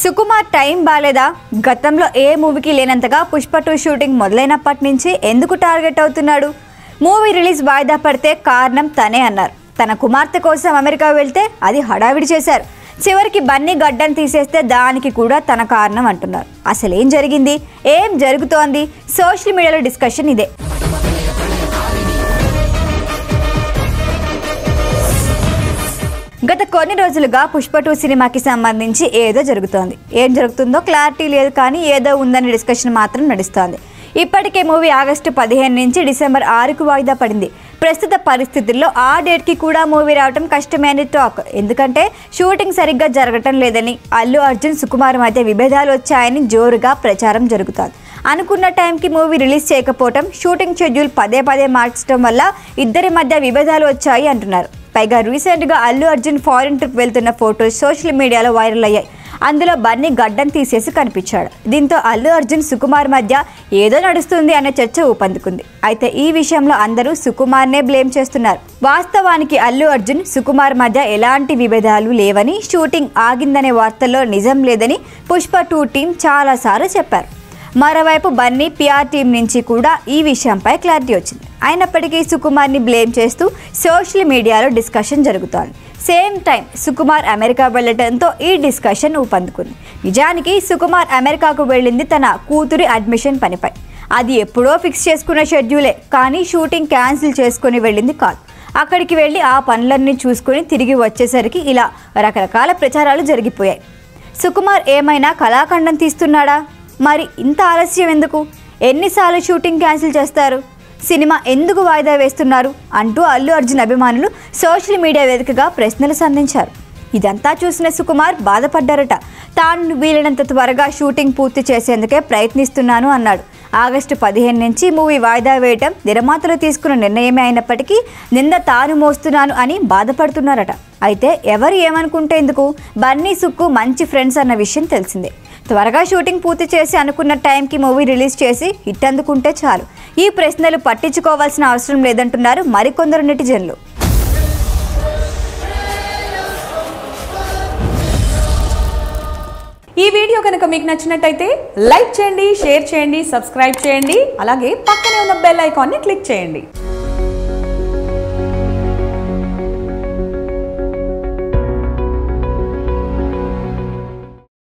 Sukumar time బాలేదా? గతంలో ఏ మూవీకి లేనంతగా పుష్ప 2 షూటింగ్ మొదలైనప్పటి నుంచి ఎందుకు టార్గెట్ అవుతున్నాడు? మూవీ రిలీజ్ వాయిదా పడితే కారణం తనే అన్నారు. తన కుమార్తె కోసం అమెరికా వెళ్తే అది హడావిడి చేశారు. చివరికి బన్నీ గడ్డం తీసేస్తే దానికి కూడా తన కారణం అంటున్నారు. అసలు ఏం జరిగింది, ఏం జరుగుతోంది? సోషల్ మీడియాలో డిస్కషన్ ఇదే. గత కొన్ని రోజులుగా పుష్ప 2 సినిమాకి సంబంధించి ఏదో జరుగుతోంది. ఏం జరుగుతుందో క్లారిటీ లేదు, కానీ ఏదో ఉందనే డిస్కషన్ మాత్రం నడుస్తోంది. ఇప్పటికే మూవీ ఆగస్టు 15 నుంచి డిసెంబర్ 6కు వాయిదా పడింది. ప్రస్తుత పరిస్థితుల్లో ఆ డేట్కి కూడా మూవీ రావడం కష్టమే అని టాక్. ఎందుకంటే షూటింగ్ సరిగ్గా జరగటం లేదని, అల్లు అర్జున్ సుకుమార్ మధ్య విభేదాలు వచ్చాయని జోరుగా ప్రచారం జరుగుతోంది. అనుకున్న టైంకి మూవీ రిలీజ్ చేయకపోవటం, షూటింగ్ షెడ్యూల్ పదే మార్చడం వల్ల ఇద్దరి మధ్య విభేదాలు వచ్చాయి అంటున్నారు. పైగా రీసెంట్గా అల్లు అర్జున్ ఫారిన్ ట్రిప్ వెళ్తున్న ఫొటోస్ సోషల్ మీడియాలో వైరల్ అయ్యాయి. అందులో బన్నీ గడ్డం తీసేసి కనిపించాడు. దీంతో అల్లు అర్జున్ సుకుమార్ మధ్య ఏదో నడుస్తుంది అనే చర్చ ఊపందుకుంది. అయితే ఈ విషయంలో అందరూ సుకుమార్నే బ్లేమ్ చేస్తున్నారు. వాస్తవానికి అల్లు అర్జున్ సుకుమార్ మధ్య ఎలాంటి విభేదాలు లేవని, షూటింగ్ ఆగిందనే వార్తల్లో నిజం లేదని పుష్ప 2 టీం చాలాసార్లు చెప్పారు. మరోవైపు బన్నీ పిఆర్ టీం నుంచి కూడా ఈ విషయంపై క్లారిటీ వచ్చింది. అయినప్పటికీ సుకుమార్ని బ్లేమ్ చేస్తూ సోషల్ మీడియాలో డిస్కషన్ జరుగుతోంది. సేమ్ టైం సుకుమార్ అమెరికా వెళ్లడంతో ఈ డిస్కషన్ ఊపందుకుంది. నిజానికి సుకుమార్ అమెరికాకు వెళ్ళింది తన కూతురి అడ్మిషన్ పనిపై. అది ఎప్పుడో ఫిక్స్ చేసుకున్న షెడ్యూలే, కానీ షూటింగ్ క్యాన్సిల్ చేసుకుని వెళ్ళింది కాదు. అక్కడికి వెళ్ళి ఆ పనులన్నీ చూసుకుని తిరిగి వచ్చేసరికి ఇలా రకరకాల ప్రచారాలు జరిగిపోయాయి. సుకుమార్ ఏమైనా కళాఖండం తీస్తున్నాడా? మరి ఇంత ఆలస్యం ఎందుకు? ఎన్నిసార్లు షూటింగ్ క్యాన్సిల్ చేస్తారు? సినిమా ఎందుకు వాయిదా వేస్తున్నారు అంటూ అల్లు అర్జున్ అభిమానులు సోషల్ మీడియా వేదికగా ప్రశ్నలు సంధించారు. ఇదంతా చూసిన సుకుమార్ బాధపడ్డారట. తాను వీలైనంత త్వరగా షూటింగ్ పూర్తి చేసేందుకే ప్రయత్నిస్తున్నాను అన్నాడు. ఆగస్టు 15 నుంచి మూవీ వాయిదా వేయటం నిర్మాతలు తీసుకున్న నిర్ణయమే అయినప్పటికీ నింద తాను మోస్తున్నాను అని బాధపడుతున్నారట. అయితే ఎవరు ఏమనుకుంటే ఎందుకు, బన్నీ సుక్కు మంచి ఫ్రెండ్స్ అన్న విషయం తెలిసిందే. త్వరగా షూటింగ్ పూర్తి చేసి అనుకున్న టైంకి మూవీ రిలీజ్ చేసి హిట్ అందుకుంటే చాలు. ఈ ప్రశ్నలు పట్టించుకోవాల్సిన అవసరం లేదంటున్నారు మరికొందరు నెటిజన్లు. ఈ వీడియో కనుక మీకు నచ్చినట్టయితే లైక్ చేయండి, షేర్ చేయండి, సబ్స్క్రైబ్ చేయండి. అలాగే పక్కనే ఉన్న బెల్ ఐకాన్ని క్లిక్ చేయండి.